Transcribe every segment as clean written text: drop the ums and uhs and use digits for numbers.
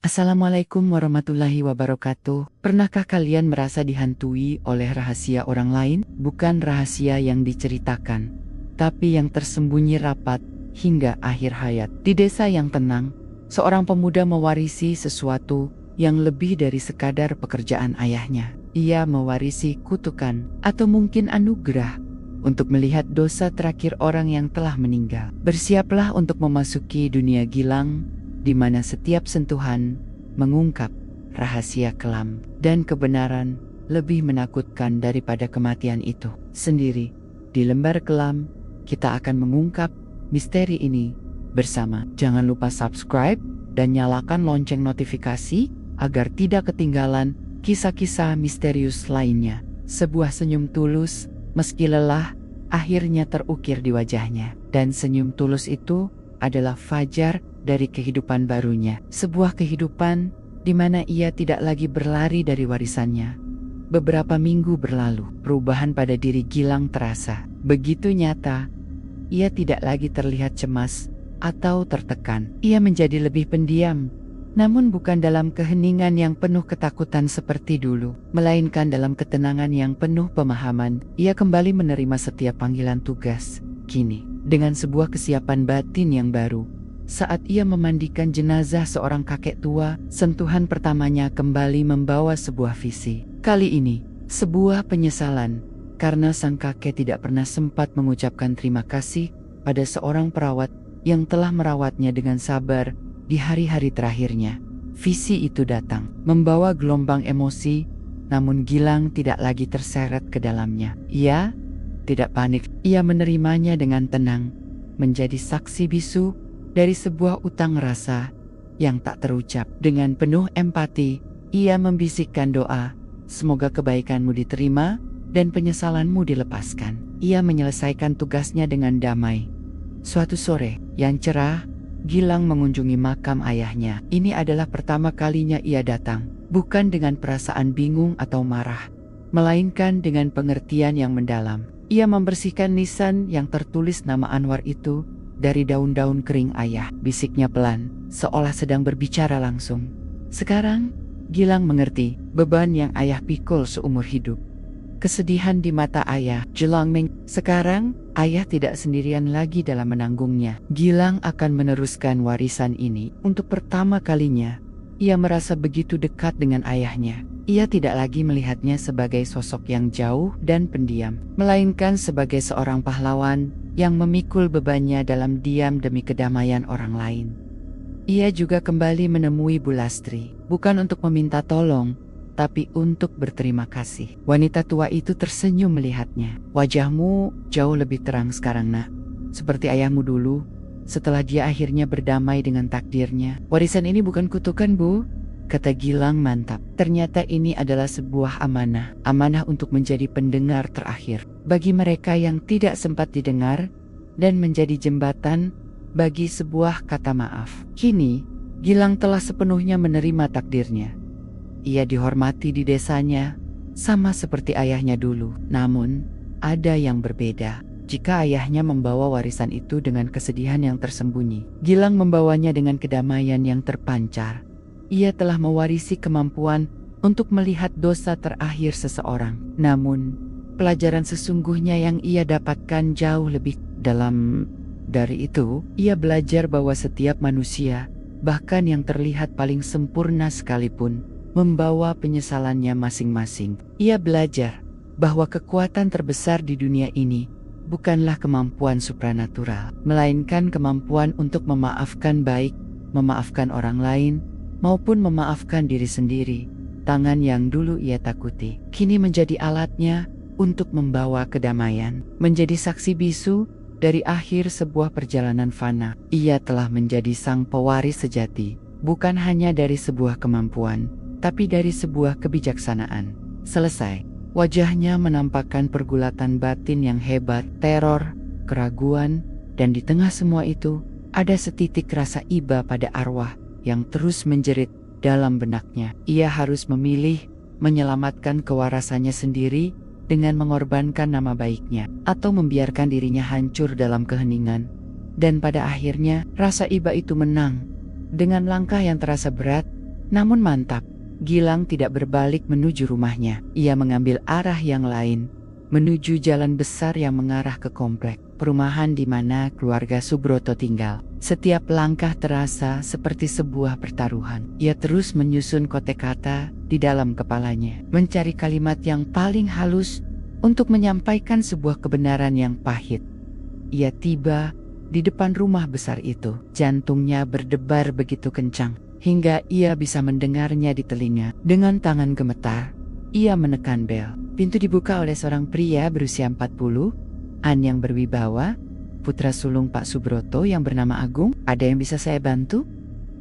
Assalamualaikum warahmatullahi wabarakatuh. Pernahkah kalian merasa dihantui oleh rahasia orang lain? Bukan rahasia yang diceritakan, tapi yang tersembunyi rapat hingga akhir hayat. Di desa yang tenang, seorang pemuda mewarisi sesuatu yang lebih dari sekadar pekerjaan ayahnya. Ia mewarisi kutukan atau mungkin anugerah untuk melihat dosa terakhir orang yang telah meninggal. Bersiaplah untuk memasuki dunia gilang, di mana setiap sentuhan mengungkap rahasia kelam dan kebenaran lebih menakutkan daripada kematian itu sendiri. Di lembar kelam, kita akan mengungkap misteri ini bersama. Jangan lupa subscribe dan nyalakan lonceng notifikasi agar tidak ketinggalan kisah-kisah misterius lainnya. Sebuah senyum tulus, meski lelah, akhirnya terukir di wajahnya. Dan senyum tulus itu adalah fajar dari kehidupan barunya. Sebuah kehidupan di mana ia tidak lagi berlari dari warisannya. Beberapa minggu berlalu, perubahan pada diri Gilang terasa begitu nyata. Ia tidak lagi terlihat cemas atau tertekan. Ia menjadi lebih pendiam, namun bukan dalam keheningan yang penuh ketakutan seperti dulu, melainkan dalam ketenangan yang penuh pemahaman. Ia kembali menerima setiap panggilan tugas, kini dengan sebuah kesiapan batin yang baru. Saat ia memandikan jenazah seorang kakek tua, sentuhan pertamanya kembali membawa sebuah visi. Kali ini, sebuah penyesalan, karena sang kakek tidak pernah sempat mengucapkan terima kasih pada seorang perawat yang telah merawatnya dengan sabar di hari-hari terakhirnya. Visi itu datang, membawa gelombang emosi, namun Gilang tidak lagi terseret ke dalamnya. Ia tidak panik, ia menerimanya dengan tenang, menjadi saksi bisu dari sebuah utang rasa yang tak terucap. Dengan penuh empati, ia membisikkan doa, semoga kebaikanmu diterima dan penyesalanmu dilepaskan. Ia menyelesaikan tugasnya dengan damai. Suatu sore yang cerah, Gilang mengunjungi makam ayahnya. Ini adalah pertama kalinya ia datang, bukan dengan perasaan bingung atau marah, melainkan dengan pengertian yang mendalam. Ia membersihkan nisan yang tertulis nama Anwar itu dari daun-daun kering ayah. Bisiknya pelan, seolah sedang berbicara langsung. Sekarang, Gilang mengerti beban yang ayah pikul seumur hidup. Kesedihan di mata ayah jelang sekarang, ayah tidak sendirian lagi dalam menanggungnya. Gilang akan meneruskan warisan ini. Untuk pertama kalinya, ia merasa begitu dekat dengan ayahnya. Ia tidak lagi melihatnya sebagai sosok yang jauh dan pendiam, melainkan sebagai seorang pahlawan yang memikul bebannya dalam diam demi kedamaian orang lain. Ia juga kembali menemui Bu Lastri, bukan untuk meminta tolong, tapi untuk berterima kasih. Wanita tua itu tersenyum melihatnya. Wajahmu jauh lebih terang sekarang, nak. Seperti ayahmu dulu, setelah dia akhirnya berdamai dengan takdirnya. Warisan ini bukan kutukan, Bu, kata Gilang mantap. Ternyata ini adalah sebuah amanah. Amanah untuk menjadi pendengar terakhir bagi mereka yang tidak sempat didengar dan menjadi jembatan bagi sebuah kata maaf. Kini, Gilang telah sepenuhnya menerima takdirnya. Ia dihormati di desanya, sama seperti ayahnya dulu. Namun, ada yang berbeda. Jika ayahnya membawa warisan itu dengan kesedihan yang tersembunyi, Gilang membawanya dengan kedamaian yang terpancar. Ia telah mewarisi kemampuan untuk melihat dosa terakhir seseorang. Namun, pelajaran sesungguhnya yang ia dapatkan jauh lebih dalam dari itu. Ia belajar bahwa setiap manusia, bahkan yang terlihat paling sempurna sekalipun, membawa penyesalannya masing-masing. Ia belajar bahwa kekuatan terbesar di dunia ini bukanlah kemampuan supranatural, melainkan kemampuan untuk memaafkan, baik memaafkan orang lain maupun memaafkan diri sendiri. Tangan yang dulu ia takuti, kini menjadi alatnya untuk membawa kedamaian, menjadi saksi bisu dari akhir sebuah perjalanan fana. Ia telah menjadi sang pewaris sejati, bukan hanya dari sebuah kemampuan, tapi dari sebuah kebijaksanaan. Selesai, wajahnya menampakkan pergulatan batin yang hebat, teror, keraguan, dan di tengah semua itu, ada setitik rasa iba pada arwah yang terus menjerit dalam benaknya. Ia harus memilih menyelamatkan kewarasannya sendiri dengan mengorbankan nama baiknya, atau membiarkan dirinya hancur dalam keheningan. Dan pada akhirnya, rasa iba itu menang. Dengan langkah yang terasa berat, Namun mantap, Gilang tidak berbalik menuju rumahnya. Ia mengambil arah yang lain, menuju jalan besar yang mengarah ke komplek perumahan di mana keluarga Subroto tinggal. Setiap langkah terasa seperti sebuah pertaruhan. Ia terus menyusun kotek kata di dalam kepalanya, mencari kalimat yang paling halus untuk menyampaikan sebuah kebenaran yang pahit. Ia tiba di depan rumah besar itu. Jantungnya berdebar begitu kencang hingga ia bisa mendengarnya di telinga. Dengan tangan gemetar, ia menekan bel. Pintu dibuka oleh seorang pria berusia 40-an yang berwibawa, putra sulung Pak Subroto yang bernama Agung. "Ada yang bisa saya bantu?"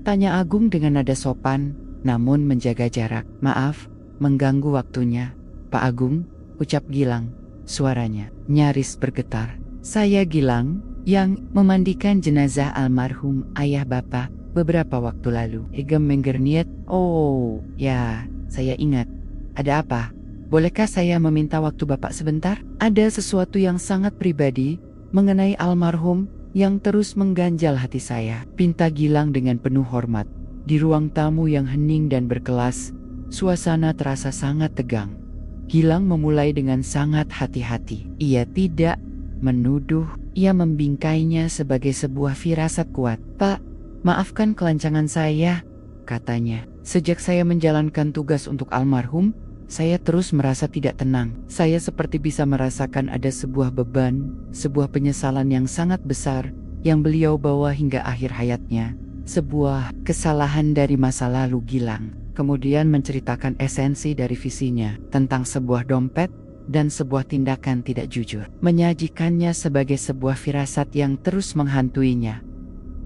tanya Agung dengan nada sopan namun menjaga jarak. "Maaf, mengganggu waktunya, Pak Agung," ucap Gilang. Suaranya nyaris bergetar. "Saya Gilang, yang memandikan jenazah almarhum ayah Bapak beberapa waktu lalu." Egem menggernyet. "Oh, ya, saya ingat. Ada apa? Bolehkah saya meminta waktu Bapak sebentar? Ada sesuatu yang sangat pribadi mengenai almarhum yang terus mengganjal hati saya," pinta Gilang dengan penuh hormat. Di ruang tamu yang hening dan berkelas, suasana terasa sangat tegang. Gilang memulai dengan sangat hati-hati. Ia tidak menuduh, ia membingkainya sebagai sebuah firasat kuat. "Pak, maafkan kelancangan saya," katanya. "Sejak saya menjalankan tugas untuk almarhum, saya terus merasa tidak tenang. Saya seperti bisa merasakan ada sebuah beban, sebuah penyesalan yang sangat besar yang beliau bawa hingga akhir hayatnya. Sebuah kesalahan dari masa lalu." Gilang kemudian menceritakan esensi dari visinya tentang sebuah dompet dan sebuah tindakan tidak jujur, menyajikannya sebagai sebuah firasat yang terus menghantuinya.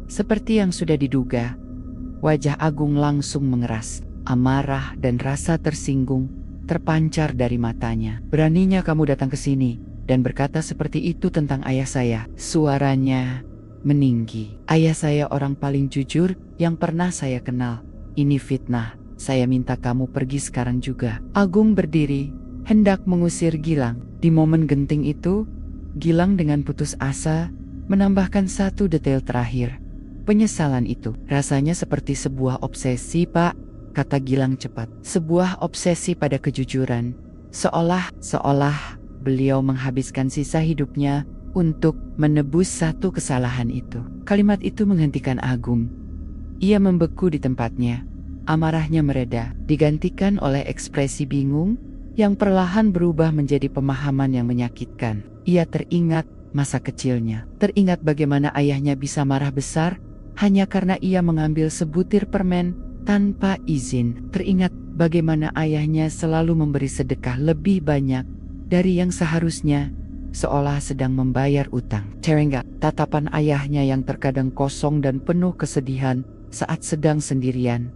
Seperti yang sudah diduga, wajah Agung langsung mengeras. Amarah dan rasa tersinggung terpancar dari matanya. "Beraninya kamu datang ke sini dan berkata seperti itu tentang ayah saya?" Suaranya meninggi. "Ayah saya orang paling jujur yang pernah saya kenal. Ini fitnah. Saya minta kamu pergi sekarang juga." Agung berdiri, hendak mengusir Gilang. Di momen genting itu, Gilang dengan putus asa menambahkan satu detail terakhir. "Penyesalan itu rasanya seperti sebuah obsesi, Pak," kata Gilang cepat. "Sebuah obsesi pada kejujuran. Seolah beliau menghabiskan sisa hidupnya untuk menebus satu kesalahan itu." Kalimat itu menghentikan Agung. Ia membeku di tempatnya. Amarahnya mereda, digantikan oleh ekspresi bingung yang perlahan berubah menjadi pemahaman yang menyakitkan. Ia teringat masa kecilnya, teringat bagaimana ayahnya bisa marah besar hanya karena ia mengambil sebutir permen tanpa izin. Teringat bagaimana ayahnya selalu memberi sedekah lebih banyak dari yang seharusnya, seolah sedang membayar utang. Teringat tatapan ayahnya yang terkadang kosong dan penuh kesedihan saat sedang sendirian.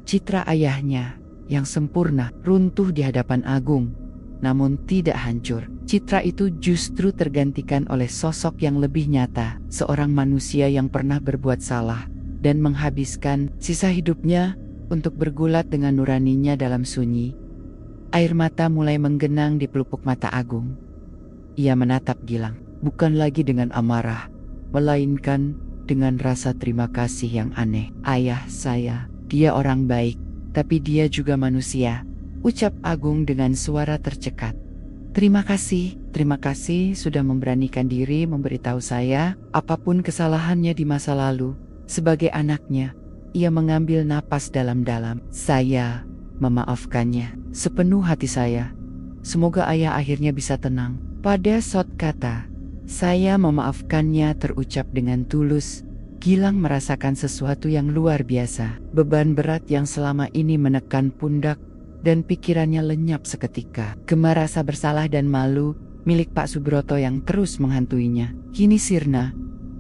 Citra ayahnya yang sempurna runtuh di hadapan Agung, namun tidak hancur. Citra itu justru tergantikan oleh sosok yang lebih nyata, seorang manusia yang pernah berbuat salah dan menghabiskan sisa hidupnya untuk bergulat dengan nuraninya dalam sunyi. Air mata mulai menggenang di pelupuk mata Agung. Ia menatap Gilang, bukan lagi dengan amarah, melainkan dengan rasa terima kasih yang aneh. "Ayah saya, dia orang baik, tapi dia juga manusia," ucap Agung dengan suara tercekat. Terima kasih sudah memberanikan diri memberitahu saya apapun kesalahannya di masa lalu." Sebagai anaknya, ia mengambil napas dalam-dalam. "Saya memaafkannya sepenuh hati saya. Semoga ayah akhirnya bisa tenang." Pada saat kata "saya memaafkannya" terucap dengan tulus, Gilang merasakan sesuatu yang luar biasa. Beban berat yang selama ini menekan pundak dan pikirannya lenyap seketika. Gema rasa bersalah dan malu milik Pak Subroto yang terus menghantuinya kini sirna,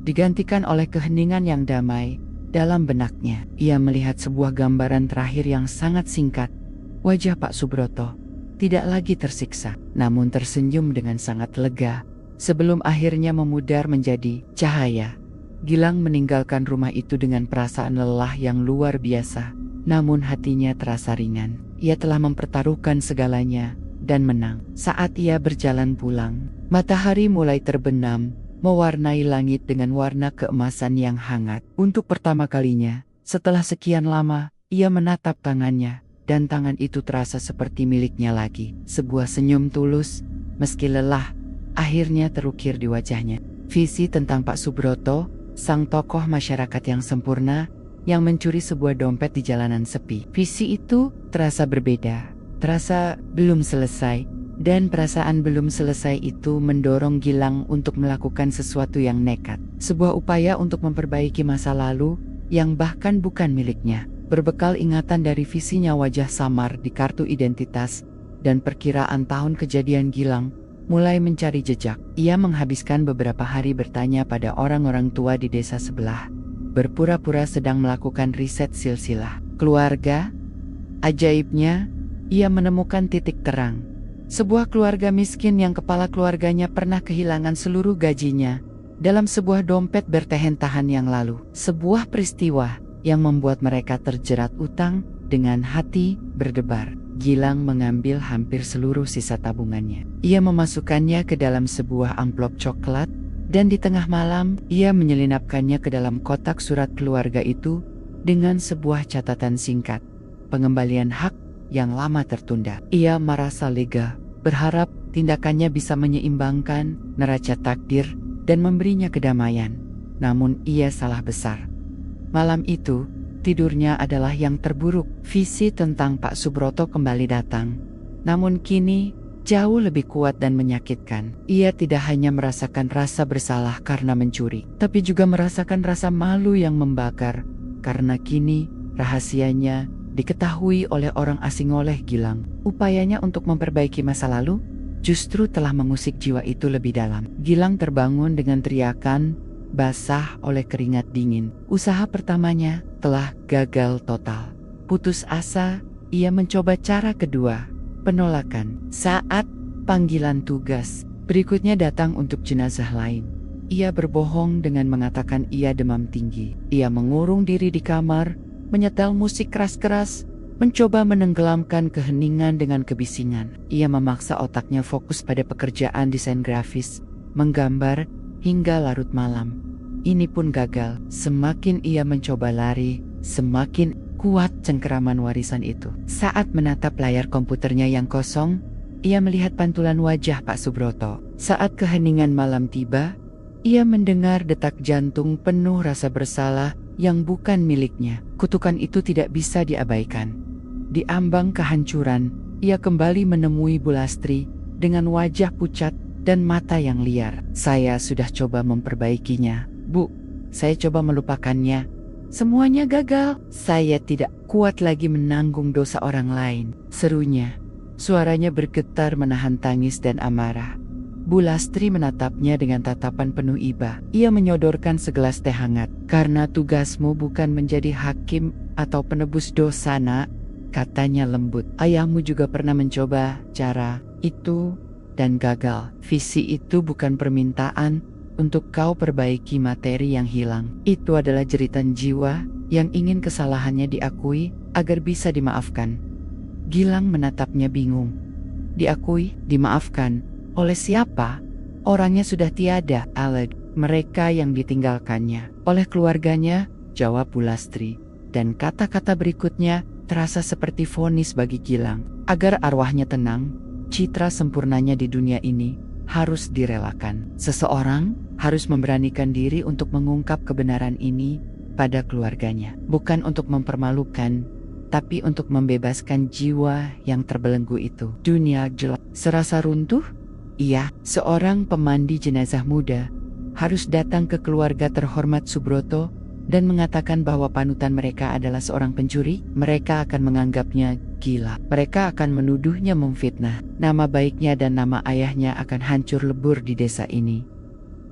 digantikan oleh keheningan yang damai dalam benaknya. Ia melihat sebuah gambaran terakhir yang sangat singkat. Wajah Pak Subroto tidak lagi tersiksa, namun tersenyum dengan sangat lega, sebelum akhirnya memudar menjadi cahaya. Gilang meninggalkan rumah itu dengan perasaan lelah yang luar biasa, namun hatinya terasa ringan. Ia telah mempertaruhkan segalanya dan menang. Saat ia berjalan pulang, matahari mulai terbenam, mewarnai langit dengan warna keemasan yang hangat. Untuk pertama kalinya, setelah sekian lama, Ia menatap tangannya, dan tangan itu terasa seperti miliknya lagi. Sebuah senyum tulus, meski lelah, akhirnya terukir di wajahnya. Visi tentang Pak Subroto, sang tokoh masyarakat yang sempurna, yang mencuri sebuah dompet di jalanan sepi. Visi itu terasa berbeda, terasa belum selesai, dan perasaan belum selesai itu mendorong Gilang untuk melakukan sesuatu yang nekat. Sebuah upaya untuk memperbaiki masa lalu, yang bahkan bukan miliknya. Berbekal ingatan dari visinya wajah samar di kartu identitas, dan perkiraan tahun kejadian Gilang, mulai mencari jejak. Ia menghabiskan beberapa hari bertanya pada orang-orang tua di desa sebelah, berpura-pura sedang melakukan riset silsilah keluarga. Ajaibnya, ia menemukan titik terang. Sebuah keluarga miskin yang kepala keluarganya pernah kehilangan seluruh gajinya dalam sebuah dompet bertahan-tahan yang lalu. Sebuah peristiwa yang membuat mereka terjerat utang. Dengan hati berdebar, Gilang mengambil hampir seluruh sisa tabungannya. Ia memasukkannya ke dalam sebuah amplop coklat, dan di tengah malam ia menyelinapkannya ke dalam kotak surat keluarga itu dengan sebuah catatan singkat, pengembalian hak yang lama tertunda. Ia merasa lega, berharap tindakannya bisa menyeimbangkan neraca takdir dan memberinya kedamaian. Namun ia salah besar. Malam itu, tidurnya adalah yang terburuk. Visi tentang Pak Subroto kembali datang. Namun kini, jauh lebih kuat dan menyakitkan. Ia tidak hanya merasakan rasa bersalah karena mencuri, tapi juga merasakan rasa malu yang membakar, karena kini, rahasianya diketahui oleh orang asing oleh Gilang. Upayanya untuk memperbaiki masa lalu, justru telah mengusik jiwa itu lebih dalam. Gilang terbangun dengan teriakan, basah oleh keringat dingin. Usaha pertamanya telah gagal total. Putus asa, ia mencoba cara kedua, penolakan. Saat panggilan tugas berikutnya datang untuk jenazah lain, ia berbohong dengan mengatakan ia demam tinggi. Ia mengurung diri di kamar, menyetel musik keras-keras, mencoba menenggelamkan keheningan dengan kebisingan. Ia memaksa otaknya fokus pada pekerjaan desain grafis, menggambar, hingga larut malam. Ini pun gagal. Semakin ia mencoba lari, semakin kuat cengkeraman warisan itu. Saat menatap layar komputernya yang kosong, ia melihat pantulan wajah Pak Subroto. Saat keheningan malam tiba, ia mendengar detak jantung penuh rasa bersalah yang bukan miliknya. Kutukan itu tidak bisa diabaikan. Di ambang kehancuran, ia kembali menemui Bu Lastri dengan wajah pucat dan mata yang liar. Saya sudah coba memperbaikinya, Bu. Saya coba melupakannya. Semuanya gagal. Saya tidak kuat lagi menanggung dosa orang lain, serunya. Suaranya bergetar menahan tangis dan amarah. Bu Lastri menatapnya dengan tatapan penuh iba. Ia menyodorkan segelas teh hangat. Karena tugasmu bukan menjadi hakim atau penebus dosa, nak, katanya lembut. Ayahmu juga pernah mencoba cara itu dan gagal. Visi itu bukan permintaan untuk kau perbaiki materi yang hilang. Itu adalah jeritan jiwa yang ingin kesalahannya diakui agar bisa dimaafkan. Gilang menatapnya bingung. Diakui, dimaafkan, oleh siapa? Orangnya sudah tiada, Aled. Mereka yang ditinggalkannya. Oleh keluarganya, jawab Bu Lastri. Dan kata-kata berikutnya terasa seperti vonis bagi Gilang. Agar arwahnya tenang, citra sempurnanya di dunia ini harus direlakan. Seseorang harus memberanikan diri untuk mengungkap kebenaran ini pada keluarganya. Bukan untuk mempermalukan, tapi untuk membebaskan jiwa yang terbelenggu itu. Dunia gelap serasa runtuh. Iya, seorang pemandi jenazah muda harus datang ke keluarga terhormat Subroto dan mengatakan bahwa panutan mereka adalah seorang pencuri. Mereka akan menganggapnya gila. Mereka akan menuduhnya memfitnah. Nama baiknya dan nama ayahnya akan hancur lebur di desa ini.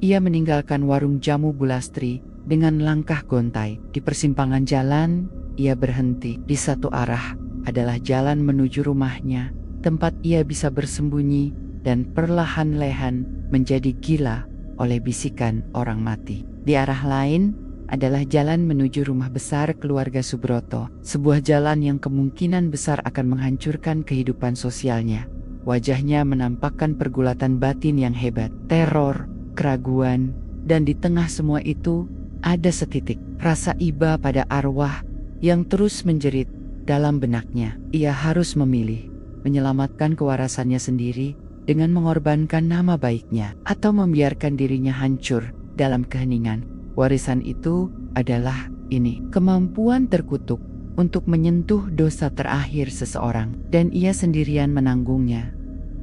Ia meninggalkan warung jamu Bu Lastri dengan langkah gontai. Di persimpangan jalan, ia berhenti. Di satu arah adalah jalan menuju rumahnya, tempat ia bisa bersembunyi dan perlahan-lahan menjadi gila oleh bisikan orang mati. Di arah lain adalah jalan menuju rumah besar keluarga Subroto, sebuah jalan yang kemungkinan besar akan menghancurkan kehidupan sosialnya. Wajahnya menampakkan pergulatan batin yang hebat, teror, keraguan, dan di tengah semua itu ada setitik rasa iba pada arwah yang terus menjerit dalam benaknya. Ia harus memilih, menyelamatkan kewarasannya sendiri dengan mengorbankan nama baiknya, atau membiarkan dirinya hancur dalam keheningan. Warisan itu adalah ini, kemampuan terkutuk untuk menyentuh dosa terakhir seseorang, dan ia sendirian menanggungnya.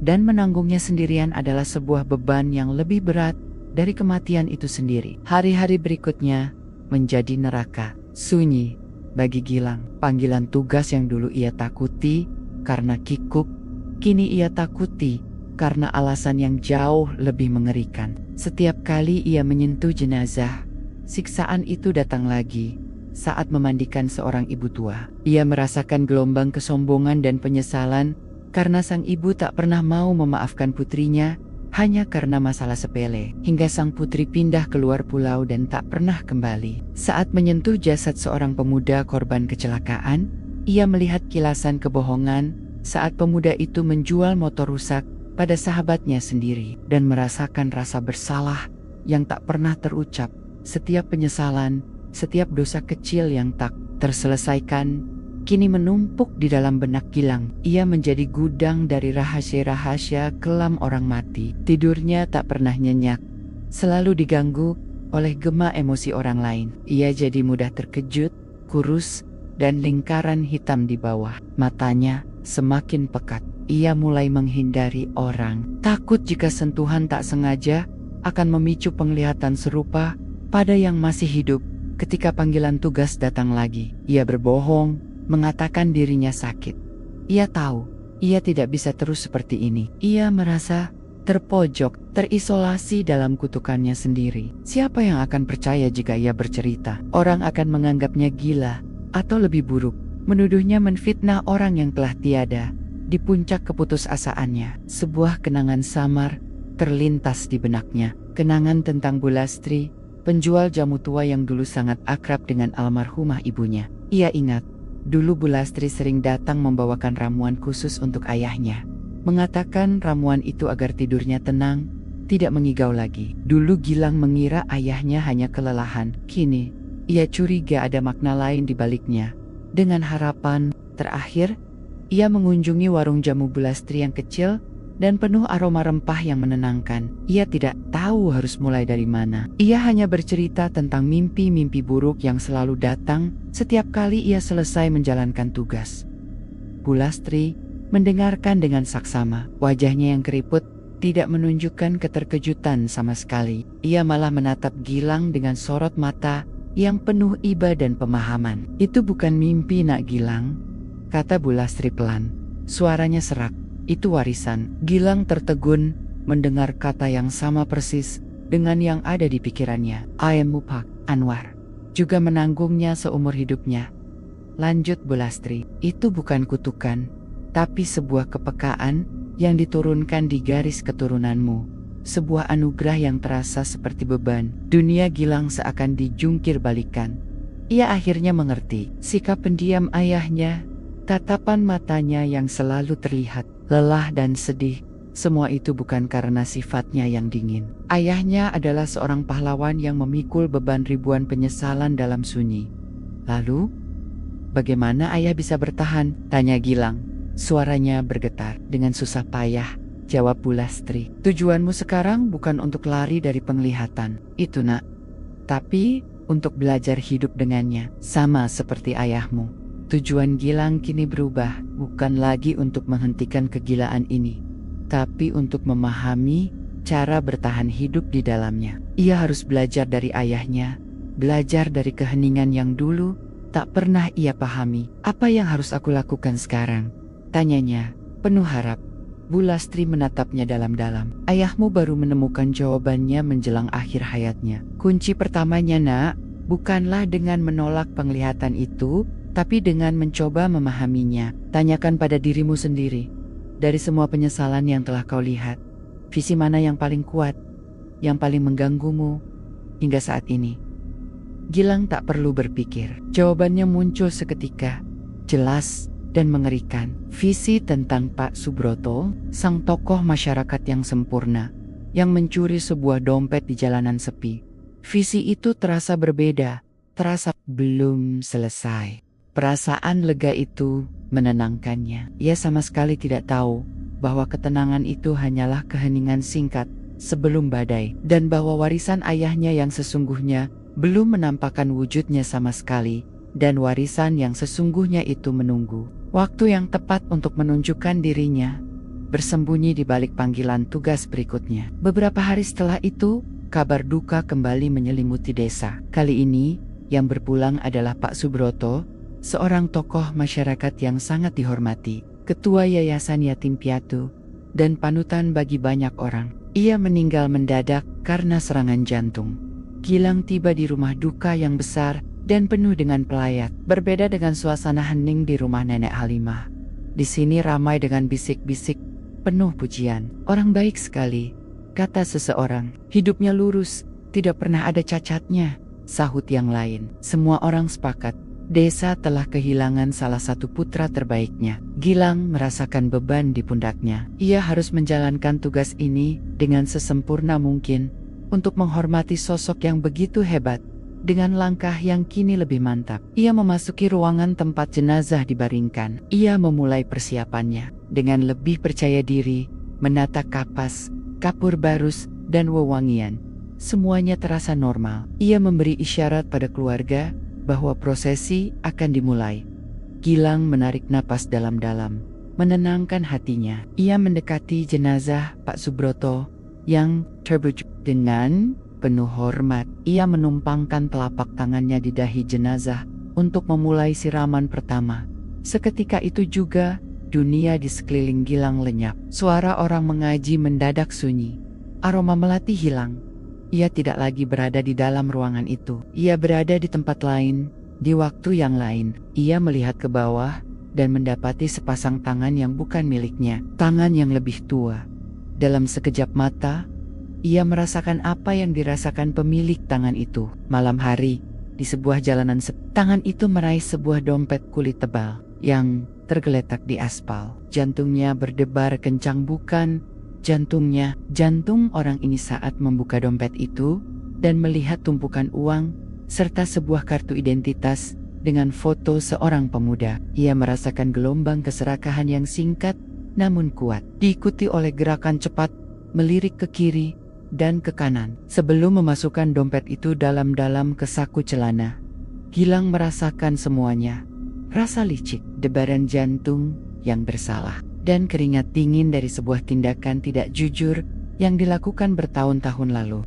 Dan menanggungnya sendirian adalah sebuah beban yang lebih berat dari kematian itu sendiri. Hari-hari berikutnya menjadi neraka, sunyi bagi Gilang. Panggilan tugas yang dulu ia takuti karena kikuk, kini ia takuti karena alasan yang jauh lebih mengerikan. Setiap kali ia menyentuh jenazah, siksaan itu datang lagi. Saat memandikan seorang ibu tua, ia merasakan gelombang kesombongan dan penyesalan karena sang ibu tak pernah mau memaafkan putrinya hanya karena masalah sepele, hingga sang putri pindah keluar pulau dan tak pernah kembali. Saat menyentuh jasad seorang pemuda korban kecelakaan, ia melihat kilasan kebohongan saat pemuda itu menjual motor rusak pada sahabatnya sendiri dan merasakan rasa bersalah yang tak pernah terucap. Setiap penyesalan, setiap dosa kecil yang tak terselesaikan kini menumpuk di dalam benak Gilang. Ia menjadi gudang dari rahasia-rahasia kelam orang mati. Tidurnya tak pernah nyenyak, selalu diganggu oleh gema emosi orang lain. Ia jadi mudah terkejut, kurus, dan lingkaran hitam di bawah matanya semakin pekat. Ia mulai menghindari orang, takut jika sentuhan tak sengaja akan memicu penglihatan serupa pada yang masih hidup. Ketika panggilan tugas datang lagi, ia berbohong, mengatakan dirinya sakit. Ia tahu, ia tidak bisa terus seperti ini. Ia merasa terpojok, terisolasi dalam kutukannya sendiri. Siapa yang akan percaya jika ia bercerita? Orang akan menganggapnya gila, atau lebih buruk, menuduhnya menfitnah orang yang telah tiada. Di puncak keputusasaannya, sebuah kenangan samar terlintas di benaknya. Kenangan tentang Bu Lastri, penjual jamu tua yang dulu sangat akrab dengan almarhumah ibunya. Ia ingat, dulu Bu Lastri sering datang membawakan ramuan khusus untuk ayahnya. Mengatakan ramuan itu agar tidurnya tenang, tidak mengigau lagi. Dulu Gilang mengira ayahnya hanya kelelahan. Kini, ia curiga ada makna lain di baliknya. Dengan harapan terakhir, ia mengunjungi warung jamu Bu Lastri yang kecil dan penuh aroma rempah yang menenangkan. Ia tidak tahu harus mulai dari mana. Ia hanya bercerita tentang mimpi-mimpi buruk yang selalu datang setiap kali ia selesai menjalankan tugas. Bu Lastri mendengarkan dengan saksama. Wajahnya yang keriput tidak menunjukkan keterkejutan sama sekali. Ia malah menatap Gilang dengan sorot mata yang penuh iba dan pemahaman. "Itu bukan mimpi, Nak Gilang," kata Bu Lastri pelan. Suaranya serak. "Itu warisan." Gilang tertegun mendengar kata yang sama persis dengan yang ada di pikirannya. "Ayahmu Pak Anwar juga menanggungnya seumur hidupnya," lanjut Bu Lastri. "Itu bukan kutukan, tapi sebuah kepekaan yang diturunkan di garis keturunanmu. Sebuah anugerah yang terasa seperti beban." Dunia Gilang seakan dijungkir balikan. Ia akhirnya mengerti sikap pendiam ayahnya, tatapan matanya yang selalu terlihat lelah dan sedih. Semua itu bukan karena sifatnya yang dingin. Ayahnya adalah seorang pahlawan yang memikul beban ribuan penyesalan dalam sunyi. "Lalu, bagaimana ayah bisa bertahan?" tanya Gilang. Suaranya bergetar. "Dengan susah payah," jawab Bu Lastri. "Tujuanmu sekarang bukan untuk lari dari penglihatan itu, Nak, tapi untuk belajar hidup dengannya, sama seperti ayahmu." Tujuan Gilang kini berubah, bukan lagi untuk menghentikan kegilaan ini, tapi untuk memahami cara bertahan hidup di dalamnya. Ia harus belajar dari ayahnya, belajar dari keheningan yang dulu tak pernah ia pahami. "Apa yang harus aku lakukan sekarang?" tanyanya, penuh harap. Bu Lastri menatapnya dalam-dalam. "Ayahmu baru menemukan jawabannya menjelang akhir hayatnya. Kunci pertamanya, Nak, bukanlah dengan menolak penglihatan itu, tapi dengan mencoba memahaminya. Tanyakan pada dirimu sendiri, dari semua penyesalan yang telah kau lihat, visi mana yang paling kuat, yang paling mengganggumu hingga saat ini?" Gilang tak perlu berpikir. Jawabannya muncul seketika, jelas dan mengerikan. Visi tentang Pak Subroto, sang tokoh masyarakat yang sempurna, yang mencuri sebuah dompet di jalanan sepi. Visi itu terasa berbeda, terasa belum selesai. Perasaan lega itu menenangkannya. Ia sama sekali tidak tahu bahwa ketenangan itu hanyalah keheningan singkat sebelum badai, dan bahwa warisan ayahnya yang sesungguhnya belum menampakkan wujudnya sama sekali, dan warisan yang sesungguhnya itu menunggu waktu yang tepat untuk menunjukkan dirinya, bersembunyi di balik panggilan tugas berikutnya. Beberapa hari setelah itu, kabar duka kembali menyelimuti desa. Kali ini, yang berpulang adalah Pak Subroto, seorang tokoh masyarakat yang sangat dihormati, ketua Yayasan Yatim Piatu, dan panutan bagi banyak orang. Ia meninggal mendadak karena serangan jantung. Gilang tiba di rumah duka yang besar dan penuh dengan pelayat. Berbeda dengan suasana hening di rumah Nenek Halimah. Di sini ramai dengan bisik-bisik, penuh pujian. "Orang baik sekali," kata seseorang. "Hidupnya lurus, tidak pernah ada cacatnya," sahut yang lain. Semua orang sepakat, desa telah kehilangan salah satu putra terbaiknya. Gilang merasakan beban di pundaknya. Ia harus menjalankan tugas ini dengan sesempurna mungkin untuk menghormati sosok yang begitu hebat. Dengan langkah yang kini lebih mantap, ia memasuki ruangan tempat jenazah dibaringkan. Ia memulai persiapannya dengan lebih percaya diri, menata kapas, kapur barus, dan wewangian. Semuanya terasa normal. Ia memberi isyarat pada keluarga bahwa prosesi akan dimulai. Gilang menarik napas dalam-dalam, menenangkan hatinya. Ia mendekati jenazah Pak Subroto yang terbujuk. Dengan penuh hormat, ia menumpangkan telapak tangannya di dahi jenazah untuk memulai siraman pertama. Seketika itu juga, dunia di sekeliling Gilang lenyap. Suara orang mengaji mendadak sunyi. Aroma melati hilang. Ia tidak lagi berada di dalam ruangan itu. Ia berada di tempat lain, di waktu yang lain. Ia melihat ke bawah dan mendapati sepasang tangan yang bukan miliknya. Tangan yang lebih tua. Dalam sekejap mata, ia merasakan apa yang dirasakan pemilik tangan itu. Malam hari, di sebuah jalanan tangan itu meraih sebuah dompet kulit tebal yang tergeletak di aspal. Jantungnya berdebar kencang, bukan jantung orang ini saat membuka dompet itu dan melihat tumpukan uang serta sebuah kartu identitas dengan foto seorang pemuda. Ia merasakan gelombang keserakahan yang singkat namun kuat, diikuti oleh gerakan cepat melirik ke kiri dan ke kanan sebelum memasukkan dompet itu dalam-dalam ke saku celana. Gilang merasakan semuanya. Rasa licik, debaran jantung yang bersalah, dan keringat dingin dari sebuah tindakan tidak jujur yang dilakukan bertahun-tahun lalu.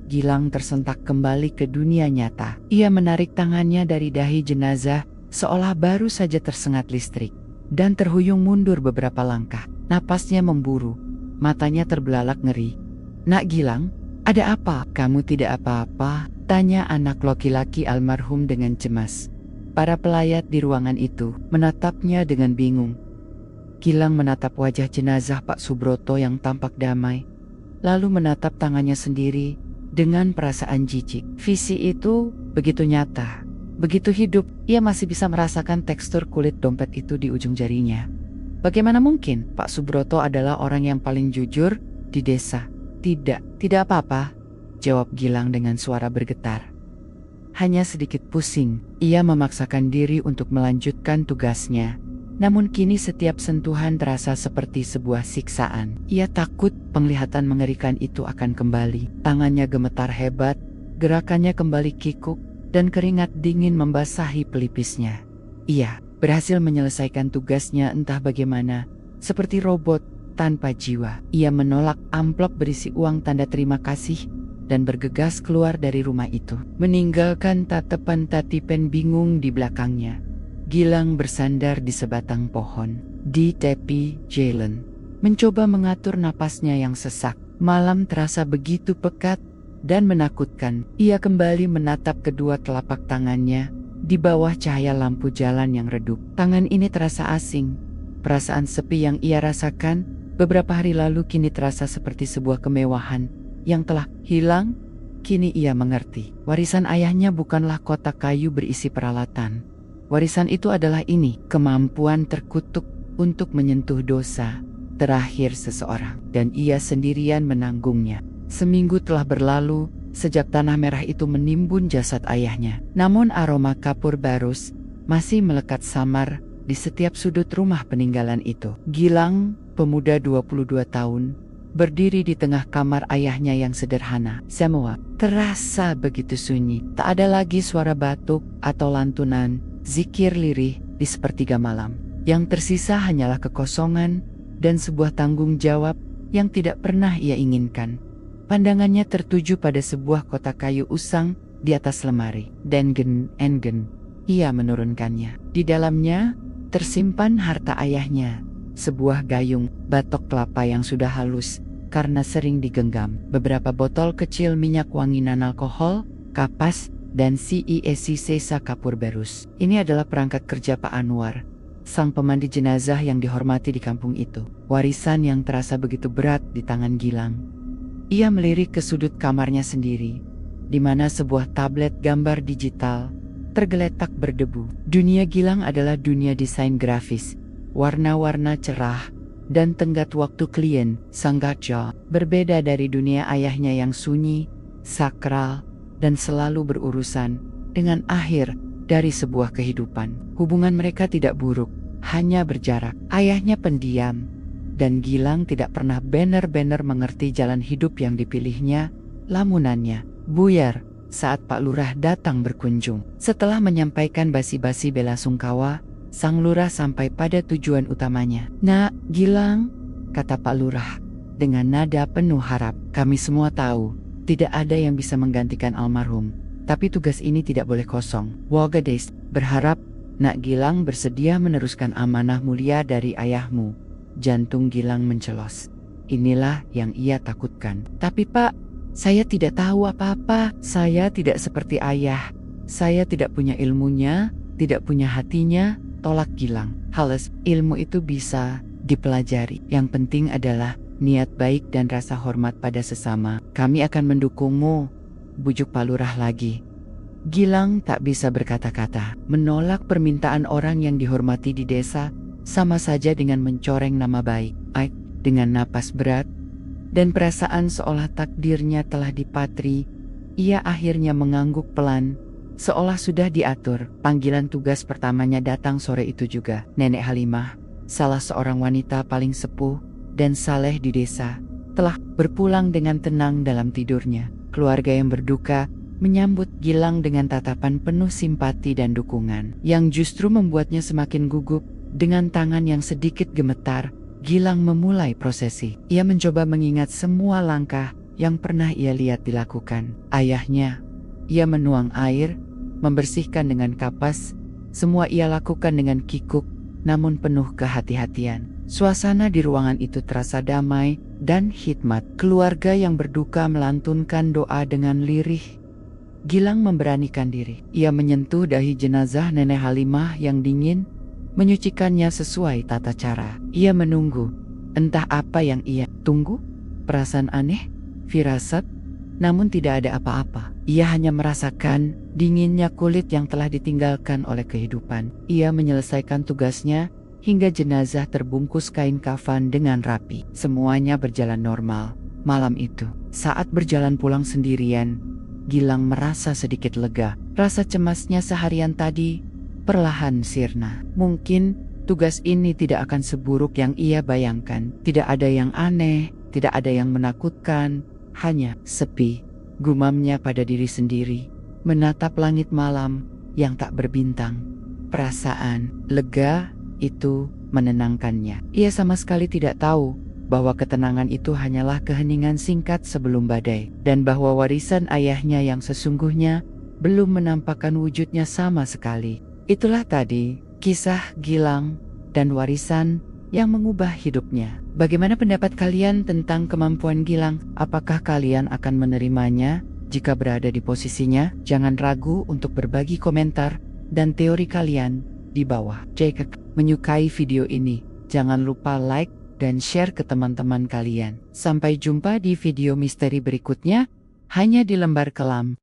Gilang tersentak kembali ke dunia nyata. Ia menarik tangannya dari dahi jenazah seolah baru saja tersengat listrik dan terhuyung mundur beberapa langkah. Napasnya memburu, matanya terbelalak ngeri. "Nak Gilang, ada apa?" "Kamu tidak apa-apa?" tanya anak laki-laki almarhum dengan cemas. Para pelayat di ruangan itu menatapnya dengan bingung. Gilang menatap wajah jenazah Pak Subroto yang tampak damai, lalu menatap tangannya sendiri dengan perasaan jijik. Visi itu begitu nyata, begitu hidup. Ia masih bisa merasakan tekstur kulit dompet itu di ujung jarinya. Bagaimana mungkin? Pak Subroto adalah orang yang paling jujur di desa. Tidak apa-apa, jawab Gilang dengan suara bergetar. Hanya sedikit pusing. Ia memaksakan diri untuk melanjutkan tugasnya. Namun kini setiap sentuhan terasa seperti sebuah siksaan. Ia takut penglihatan mengerikan itu akan kembali. Tangannya gemetar hebat, gerakannya kembali kikuk, dan keringat dingin membasahi pelipisnya. Ia berhasil menyelesaikan tugasnya entah bagaimana, seperti robot tanpa jiwa. Ia menolak amplop berisi uang tanda terima kasih dan bergegas keluar dari rumah itu, meninggalkan tatapan Tatipen bingung di belakangnya. Gilang bersandar di sebatang pohon di tepi jalan, mencoba mengatur napasnya yang sesak. Malam terasa begitu pekat dan menakutkan. Ia kembali menatap kedua telapak tangannya di bawah cahaya lampu jalan yang redup. Tangan ini terasa asing. Perasaan sepi yang ia rasakan beberapa hari lalu kini terasa seperti sebuah kemewahan yang telah hilang. Kini ia mengerti. Warisan ayahnya bukanlah kotak kayu berisi peralatan. Warisan itu adalah ini, kemampuan terkutuk untuk menyentuh dosa terakhir seseorang, dan ia sendirian menanggungnya. Seminggu telah berlalu sejak tanah merah itu menimbun jasad ayahnya. Namun aroma kapur barus masih melekat samar di setiap sudut rumah peninggalan itu. Gilang, pemuda 22 tahun, berdiri di tengah kamar ayahnya yang sederhana. Semua terasa begitu sunyi. Tak ada lagi suara batuk atau lantunan zikir lirih di sepertiga malam. Yang tersisa hanyalah kekosongan dan sebuah tanggung jawab yang tidak pernah ia inginkan. Pandangannya tertuju pada sebuah kotak kayu usang di atas lemari. Engen, ia menurunkannya. Di dalamnya tersimpan harta ayahnya, sebuah gayung batok kelapa yang sudah halus karena sering digenggam, beberapa botol kecil minyak wangi non-alkohol, kapas, dan sisa kapur berus. Ini adalah perangkat kerja Pak Anwar, sang pemandi jenazah yang dihormati di kampung itu. Warisan yang terasa begitu berat di tangan Gilang. Ia melirik ke sudut kamarnya sendiri, di mana sebuah tablet gambar digital tergeletak berdebu. Dunia Gilang adalah dunia desain grafis, warna-warna cerah, dan tenggat waktu klien sangat jauh. Berbeda dari dunia ayahnya yang sunyi, sakral, dan selalu berurusan dengan akhir dari sebuah kehidupan. Hubungan mereka tidak buruk, hanya berjarak. Ayahnya pendiam, dan Gilang tidak pernah benar-benar mengerti jalan hidup yang dipilihnya. Lamunannya buyar saat Pak Lurah datang berkunjung. Setelah menyampaikan basi-basi bela sungkawa, sang lurah sampai pada tujuan utamanya. "Nak, Gilang," kata Pak Lurah dengan nada penuh harap. "Kami semua tahu tidak ada yang bisa menggantikan almarhum, tapi tugas ini tidak boleh kosong. Wagades berharap Nak Gilang bersedia meneruskan amanah mulia dari ayahmu." Jantung Gilang mencelos. Inilah yang ia takutkan. "Tapi Pak, saya tidak tahu apa-apa. Saya tidak seperti ayah. Saya tidak punya ilmunya, tidak punya hatinya," tolak Gilang. "Hales, ilmu itu bisa dipelajari. Yang penting adalah niat baik dan rasa hormat pada sesama. Kami akan mendukungmu," bujuk Pak Lurah lagi. Gilang tak bisa berkata-kata. Menolak permintaan orang yang dihormati di desa sama saja dengan mencoreng nama baik. Dengan napas berat dan perasaan seolah takdirnya telah dipatri, ia akhirnya mengangguk pelan, seolah sudah diatur. Panggilan tugas pertamanya datang sore itu juga. Nenek Halimah, salah seorang wanita paling sepuh dan saleh di desa, telah berpulang dengan tenang dalam tidurnya. Keluarga yang berduka menyambut Gilang dengan tatapan penuh simpati dan dukungan, yang justru membuatnya semakin gugup. Dengan tangan yang sedikit gemetar, Gilang memulai prosesi. Ia mencoba mengingat semua langkah yang pernah ia lihat dilakukan ayahnya. Ia menuang air, membersihkan dengan kapas. Semua ia lakukan dengan kikuk, namun penuh kehati-hatian. Suasana di ruangan itu terasa damai dan hikmat. Keluarga yang berduka melantunkan doa dengan lirih. Gilang memberanikan diri. Ia menyentuh dahi jenazah Nenek Halimah yang dingin, menyucikannya sesuai tata cara. Ia menunggu. Entah apa yang ia tunggu? Perasaan aneh? Firasat? Namun tidak ada apa-apa. Ia hanya merasakan dinginnya kulit yang telah ditinggalkan oleh kehidupan. Ia menyelesaikan tugasnya hingga jenazah terbungkus kain kafan dengan rapi. Semuanya berjalan normal. Malam itu, saat berjalan pulang sendirian, Gilang merasa sedikit lega. Rasa cemasnya seharian tadi perlahan sirna. Mungkin tugas ini tidak akan seburuk yang ia bayangkan. Tidak ada yang aneh, tidak ada yang menakutkan, hanya sepi. Gumamnya pada diri sendiri, menatap langit malam yang tak berbintang. Perasaan lega itu menenangkannya. Ia sama sekali tidak tahu bahwa ketenangan itu hanyalah keheningan singkat sebelum badai, dan bahwa warisan ayahnya yang sesungguhnya belum menampakkan wujudnya sama sekali. Itulah tadi kisah Gilang dan warisan yang mengubah hidupnya. Bagaimana pendapat kalian tentang kemampuan Gilang? Apakah kalian akan menerimanya jika berada di posisinya? Jangan ragu untuk berbagi komentar dan teori kalian di bawah. Jika menyukai video ini, jangan lupa like dan share ke teman-teman kalian. Sampai jumpa di video misteri berikutnya, hanya di Lembar Kelam.